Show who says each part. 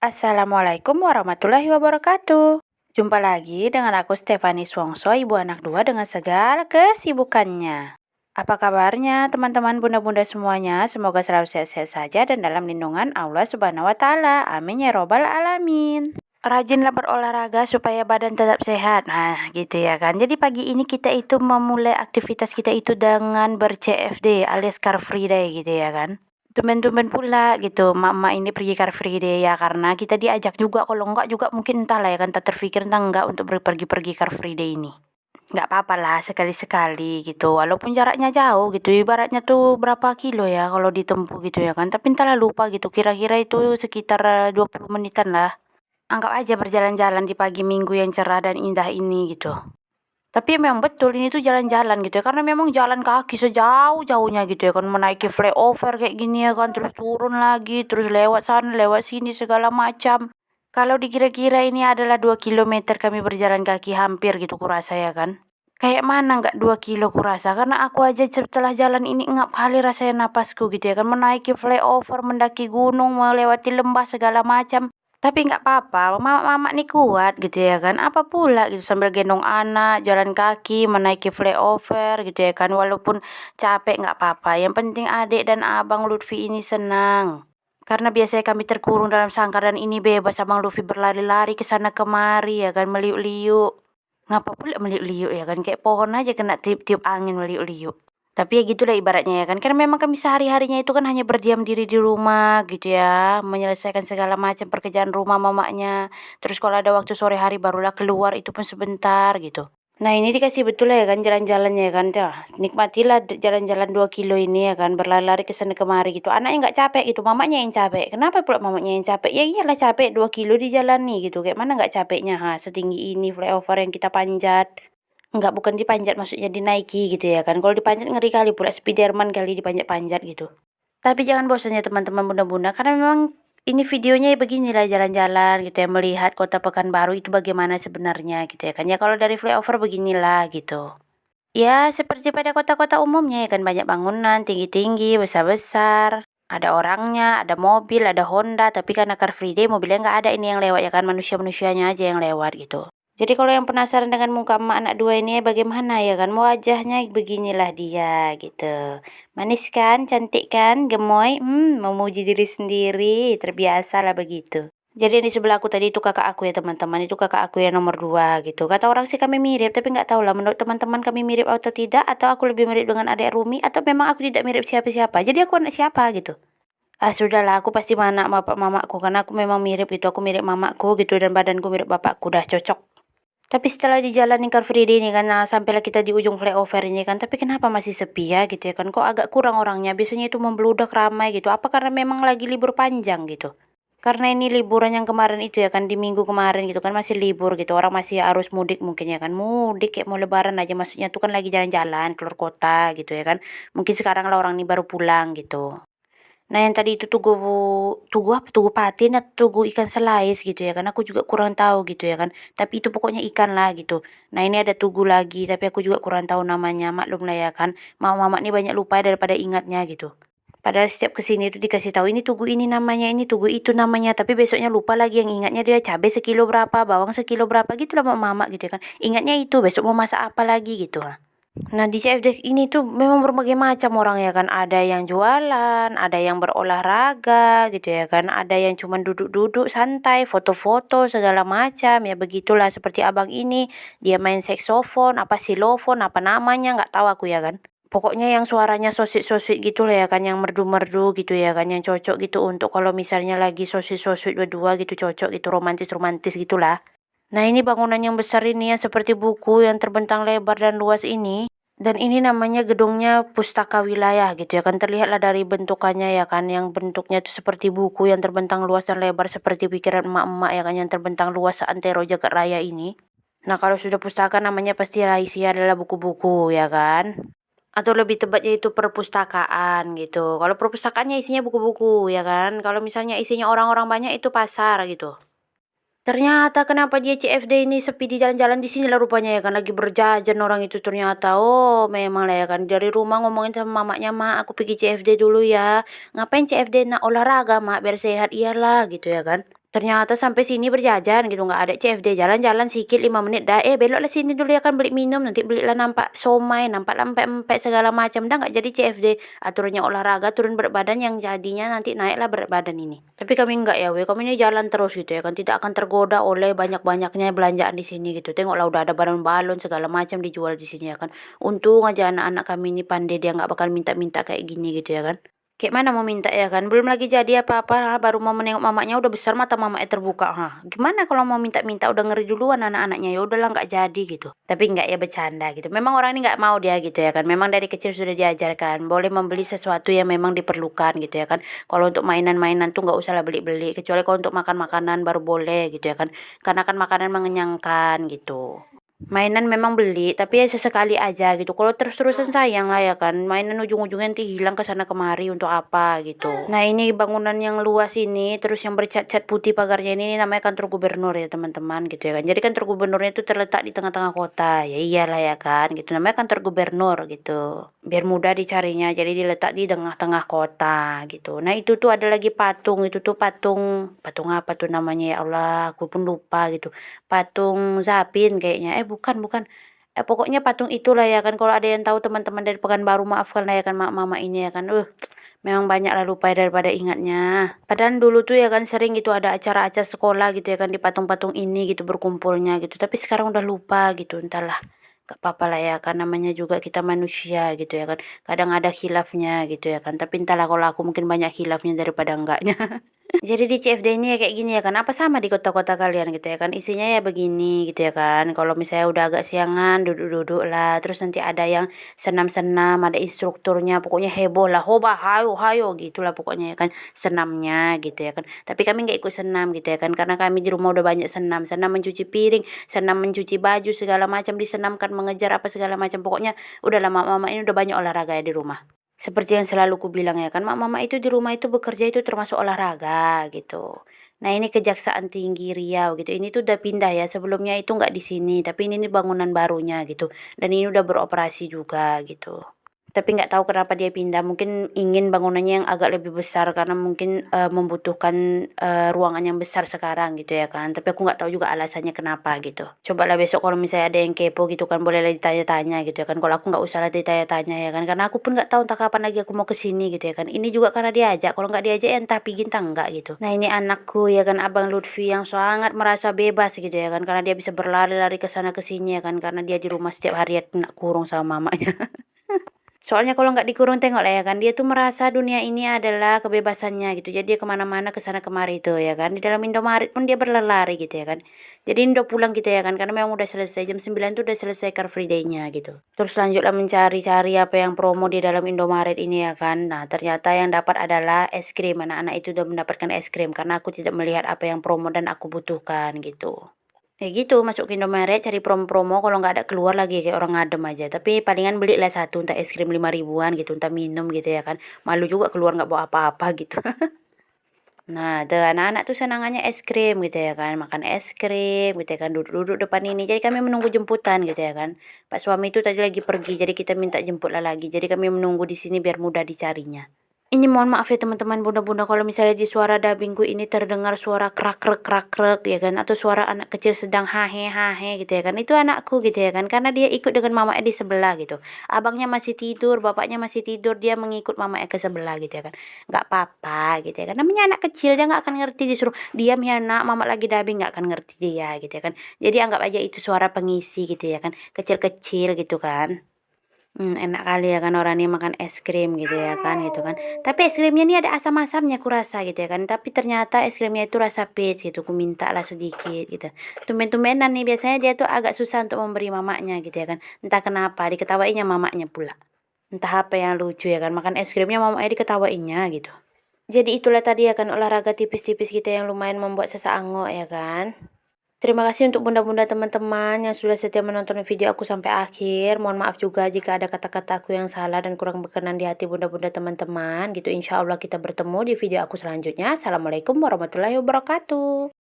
Speaker 1: Assalamualaikum warahmatullahi wabarakatuh. Jumpa lagi dengan aku Stefani Swongso, ibu anak dua dengan segala kesibukannya. Apa kabarnya teman-teman bunda-bunda semuanya? Semoga selalu sehat-sehat saja dan dalam lindungan Allah Subhanahu wa taala. Amin ya robbal alamin. Rajinlah berolahraga supaya badan tetap sehat. Nah, gitu ya kan. Jadi pagi ini kita itu memulai aktivitas kita itu dengan ber-CFD alias Car Free Day gitu ya kan. Tumben-tumben pula gitu emak-emak ini pergi Car Free Day ya karena kita diajak juga, kalau enggak juga mungkin entahlah ya kan, tak terfikir entah enggak untuk pergi Car Free Day ini. Nggak apa-apa lah sekali-sekali gitu, walaupun jaraknya jauh gitu, ibaratnya tuh berapa kilo ya kalau ditempuh gitu ya kan, tapi entahlah lupa gitu, kira-kira itu sekitar 20 menitan lah. Anggap aja berjalan-jalan di pagi minggu yang cerah dan indah ini gitu. Tapi memang betul ini tuh jalan-jalan gitu ya, karena memang jalan kaki sejauh-jauhnya gitu ya kan, menaiki flyover kayak gini ya kan, terus turun lagi, terus lewat sana, lewat sini segala macam. Kalau dikira-kira ini adalah 2 kilometer kami berjalan kaki hampir gitu kurasa ya kan. Kayak mana nggak 2 kilo kurasa, karena aku aja setelah jalan ini ngap kali rasanya napasku gitu ya kan, menaiki flyover, mendaki gunung, melewati lembah segala macam. Tapi nggak apa-apa, mama-mama nih kuat gitu ya kan. Apa pula gitu sambil gendong anak, jalan kaki, menaiki flyover gitu ya kan. Walaupun capek nggak apa-apa. Yang penting adik dan abang Lutfi ini senang. Karena biasanya kami terkurung dalam sangkar dan ini bebas abang Lutfi berlari-lari ke sana kemari ya kan, meliuk-liuk. Ngapa pula meliuk-liuk ya kan, kayak pohon aja kena tiup-tiup angin meliuk-liuk. Tapi ya gitulah ibaratnya ya kan. Karena memang kami sehari-harinya itu kan hanya berdiam diri di rumah gitu ya. Menyelesaikan segala macam pekerjaan rumah mamanya. Terus kalau ada waktu sore hari barulah keluar, itu pun sebentar gitu. Nah ini dikasih betul ya kan jalan-jalannya ya kan. Nikmatilah jalan-jalan 2 kilo ini ya kan. Berlari-lari ke sana kemari gitu. Anaknya nggak capek gitu. Mamanya yang capek. Kenapa pula mamanya yang capek? Ya iyalah capek 2 kilo di jalan nih gitu. Kayak mana nggak capeknya? Setinggi ini flyover yang kita panjat. Enggak, bukan dipanjat, maksudnya dinaiki gitu ya kan. Kalau dipanjat ngeri kali pula, Spiderman kali dipanjat-panjat gitu. Tapi jangan bosan ya teman-teman bunda-bunda, karena memang ini videonya ya beginilah jalan-jalan gitu ya, melihat kota Pekanbaru itu bagaimana sebenarnya gitu ya kan. Ya kalau dari flyover beginilah gitu. Ya seperti pada kota-kota umumnya ya kan, banyak bangunan tinggi-tinggi, besar-besar. Ada orangnya, ada mobil, ada Honda, tapi karena Car Free Day mobilnya nggak ada ini yang lewat ya kan, manusia-manusianya aja yang lewat gitu. Jadi kalau yang penasaran dengan muka emak anak dua ini bagaimana ya kan, wajahnya beginilah dia gitu. Manis kan, cantik kan, gemoy, memuji diri sendiri, terbiasa lah begitu. Jadi yang di sebelah aku tadi itu kakak aku ya teman-teman, itu kakak aku yang nomor 2 gitu. Kata orang sih kami mirip, tapi nggak tahu lah menurut teman-teman kami mirip atau tidak, atau aku lebih mirip dengan adik Rumi, atau memang aku tidak mirip siapa-siapa. Jadi aku anak siapa gitu. Sudahlah, aku pasti anak bapak mamaku, karena aku memang mirip gitu, aku mirip mamaku gitu dan badanku mirip bapakku, dah cocok. Tapi setelah dijalanin Car Free Day ini kan, sampailah kita di ujung flyover ini kan, tapi kenapa masih sepi ya gitu ya kan, kok agak kurang orangnya, biasanya itu membludak ramai gitu, apa karena memang lagi libur panjang gitu. Karena ini liburan yang kemarin itu ya kan, di minggu kemarin gitu kan masih libur gitu, orang masih arus mudik mungkin ya kan, mudik kayak mau lebaran aja, maksudnya tuh kan lagi jalan-jalan keluar kota gitu ya kan, mungkin sekarang lah orang ini baru pulang gitu. Nah yang tadi itu tugu tugu apa, tugu patin atau tugu ikan selais gitu ya kan, aku juga kurang tahu gitu ya kan, tapi itu pokoknya ikan lah gitu. Nah ini ada tugu lagi tapi aku juga kurang tahu namanya, maklum lah ya kan, mama-mama nih banyak lupa daripada ingatnya gitu. Padahal setiap kesini itu dikasih tahu ini tugu ini namanya, ini tugu itu namanya, tapi besoknya lupa lagi, yang ingatnya dia cabai sekilo berapa, bawang sekilo berapa gitu lah mama gitu ya kan. Ingatnya itu besok mau masak apa lagi gitu. Nah di CFD ini tuh memang berbagai macam orang ya kan, ada yang jualan, ada yang berolahraga gitu ya kan, ada yang cuma duduk-duduk santai, foto-foto segala macam, ya begitulah seperti abang ini, dia main saksofon, apa silofon, apa namanya nggak tahu aku ya kan. Pokoknya yang suaranya sosit-sosit gitu lah ya kan, yang merdu-merdu gitu ya kan, yang cocok gitu untuk kalau misalnya lagi sosit-sosit berdua gitu, cocok gitu, romantis-romantis gitulah. Nah ini bangunan yang besar ini yang seperti buku yang terbentang lebar dan luas ini. Dan ini namanya gedungnya Pustaka Wilayah gitu ya kan. Terlihatlah dari bentukannya ya kan. Yang bentuknya itu seperti buku yang terbentang luas dan lebar seperti pikiran emak-emak ya kan. Yang terbentang luas seantero jagat raya ini. Nah kalau sudah pustaka namanya pasti isinya adalah buku-buku ya kan. Atau lebih tepatnya itu perpustakaan gitu. Kalau perpustakaannya isinya buku-buku ya kan. Kalau misalnya isinya orang-orang banyak itu pasar gitu. Ternyata kenapa dia CFD ini sepi di jalan-jalan di sini lah rupanya ya kan, lagi berjajan orang itu ternyata. Oh, memang lah ya kan, dari rumah ngomongin sama mamanya, "Mak, aku pergi CFD dulu ya." Ngapain CFD? Nak olahraga, Mak, biar sehat. Iyalah gitu ya kan. Ternyata sampai sini berjajan gitu, nggak ada CFD, jalan-jalan sikit 5 menit dah, beloklah sini dulu ya kan beli minum, nanti belilah nampak somai, nampak empek-empek segala macam, dah nggak jadi CFD. Aturannya olahraga turun berat badan yang jadinya nanti naiklah berat badan ini. Tapi kami nggak ya kami ini jalan terus gitu ya kan, tidak akan tergoda oleh banyak-banyaknya belanjaan di sini gitu. Tengoklah udah ada balon-balon segala macam dijual di sini ya kan. Untung aja anak-anak kami ini pandai, dia nggak bakal minta-minta kayak gini gitu ya kan. Kayak mana mau minta ya kan, belum lagi jadi apa-apa, baru mau menengok mamanya udah besar mata mamanya terbuka. Gimana kalau mau minta-minta udah ngeri duluan anak-anaknya, ya udahlah nggak jadi gitu. Tapi nggak ya bercanda gitu. Memang orang ini nggak mau dia gitu ya kan. Memang dari kecil sudah diajarkan boleh membeli sesuatu yang memang diperlukan gitu ya kan. Kalau untuk mainan-mainan tuh nggak usah lah beli-beli, kecuali kalau untuk makan makanan baru boleh gitu ya kan. Karena kan makanan mengenyangkan gitu. Mainan memang beli, tapi ya sesekali aja gitu. Kalau terus-terusan sayang lah ya kan. Mainan ujung-ujungnya nanti hilang ke sana kemari untuk apa gitu. Nah ini bangunan yang luas ini, terus yang bercat-cat putih pagarnya ini namanya kantor gubernur ya teman-teman gitu ya kan. Jadi kantor gubernurnya itu terletak di tengah-tengah kota. Ya iyalah ya kan gitu. Namanya kantor gubernur gitu. Biar mudah dicarinya, jadi diletak di tengah-tengah kota gitu. Nah itu tuh ada lagi patung, itu tuh patung apa tuh namanya ya Allah, aku pun lupa gitu. Patung Zapin kayaknya, bukan. Pokoknya patung itulah ya kan, kalau ada yang tahu teman-teman dari Pekanbaru maafkan lah ya kan mama ini ya kan. Memang banyak lah lupa daripada ingatnya. Padahal dulu tuh ya kan sering gitu ada acara-acara sekolah gitu ya kan di patung-patung ini gitu berkumpulnya gitu. Tapi sekarang udah lupa gitu, entahlah. Gak apa-apa lah ya kan, namanya juga kita manusia gitu ya kan. Kadang ada khilafnya gitu ya kan. Tapi entahlah, kalau aku mungkin banyak khilafnya daripada enggaknya. Jadi di CFD ini ya kayak gini ya kan, apa sama di kota-kota kalian gitu ya kan, isinya ya begini gitu ya kan. Kalau misalnya udah agak siangan duduk-duduk lah, terus nanti ada yang senam-senam, ada instrukturnya, pokoknya heboh lah, hoba hayo hayo gitulah pokoknya ya kan, senamnya gitu ya kan. Tapi kami nggak ikut senam gitu ya kan, karena kami di rumah udah banyak senam, senam mencuci piring, senam mencuci baju segala macam, disenamkan mengejar apa segala macam, pokoknya udah lama mama ini udah banyak olahraga ya di rumah. Seperti yang selalu ku bilang ya kan, mama itu di rumah itu bekerja itu termasuk olahraga gitu. Nah ini Kejaksaan Tinggi Riau gitu, ini tuh udah pindah ya, sebelumnya itu nggak di sini, tapi ini bangunan barunya gitu. Dan ini udah beroperasi juga gitu. Tapi nggak tahu kenapa dia pindah, mungkin ingin bangunannya yang agak lebih besar karena mungkin membutuhkan ruangan yang besar sekarang gitu ya kan. Tapi aku nggak tahu juga alasannya kenapa gitu. Cobalah besok kalau misalnya ada yang kepo gitu kan, bolehlah ditanya-tanya gitu ya kan. Kalau aku nggak usah lah ditanya-tanya ya kan, karena aku pun nggak tahu entah kapan lagi aku mau ke sini gitu ya kan. Ini juga karena diajak, kalau nggak diajak ya entah pigin entah enggak gitu. Nah ini anakku ya kan, Abang Lutfi, yang sangat merasa bebas gitu ya kan, karena dia bisa berlari-lari ke sana ke sini ya kan, karena dia di rumah setiap hari ya kena kurung sama mamanya. Soalnya kalau nggak dikurung, tengok lah ya kan, dia tuh merasa dunia ini adalah kebebasannya gitu. Jadi dia kemana-mana kesana kemari tuh ya kan. Di dalam Indomaret pun dia berlari gitu ya kan. Jadi ini udah pulang gitu ya kan, karena memang udah selesai jam 9 tuh udah selesai Car Free Day-nya gitu. Terus lanjutlah mencari-cari apa yang promo di dalam Indomaret ini ya kan. Nah ternyata yang dapat adalah es krim. Anak-anak itu udah mendapatkan es krim karena aku tidak melihat apa yang promo dan aku butuhkan gitu. Ya gitu, masuk ke Indomaret cari promo-promo, kalau nggak ada keluar lagi kayak orang ngadem aja. Tapi palingan belilah satu, entah es krim 5 ribuan gitu, entah minum gitu ya kan. Malu juga keluar nggak bawa apa-apa gitu. Nah, tuh anak-anak tuh senangannya es krim gitu ya kan, makan es krim gitu ya kan, duduk-duduk depan ini. Jadi kami menunggu jemputan gitu ya kan. Pak suami itu tadi lagi pergi, jadi kita minta jemputlah lagi. Jadi kami menunggu di sini biar mudah dicarinya. Ini mohon maaf ya teman-teman bunda-bunda, kalau misalnya di suara dubbingku ini terdengar suara krak-krek ya kan, atau suara anak kecil sedang hahe-hahe gitu ya kan, itu anakku gitu ya kan, karena dia ikut dengan mamanya di sebelah gitu. Abangnya masih tidur, bapaknya masih tidur, dia mengikut mamanya ke sebelah gitu ya kan. Nggak apa-apa gitu ya kan, namanya anak kecil, dia nggak akan ngerti, disuruh diam ya nak, mama lagi dubbing, nggak akan ngerti dia gitu ya kan. Jadi anggap aja itu suara pengisi gitu ya kan, kecil-kecil gitu kan. Enak kali ya kan orang ini makan es krim gitu ya kan gitu kan. Tapi es krimnya ini ada asam-asamnya kurasa gitu ya kan. Tapi ternyata es krimnya itu rasa peach gitu. Aku minta lah sedikit gitu. Tumben-tumbenan nih, biasanya dia tuh agak susah untuk memberi mamanya gitu ya kan. Entah kenapa diketawainya mamanya pula. Entah apa yang lucu ya kan. Makan es krimnya mamanya diketawainya gitu. Jadi itulah tadi ya kan, olahraga tipis-tipis kita yang lumayan membuat sesaangok ya kan. Terima kasih untuk bunda-bunda teman-teman yang sudah setia menonton video aku sampai akhir. Mohon maaf juga jika ada kata-kata aku yang salah dan kurang berkenan di hati bunda-bunda teman-teman gitu. Insya Allah kita bertemu di video aku selanjutnya. Assalamualaikum warahmatullahi wabarakatuh.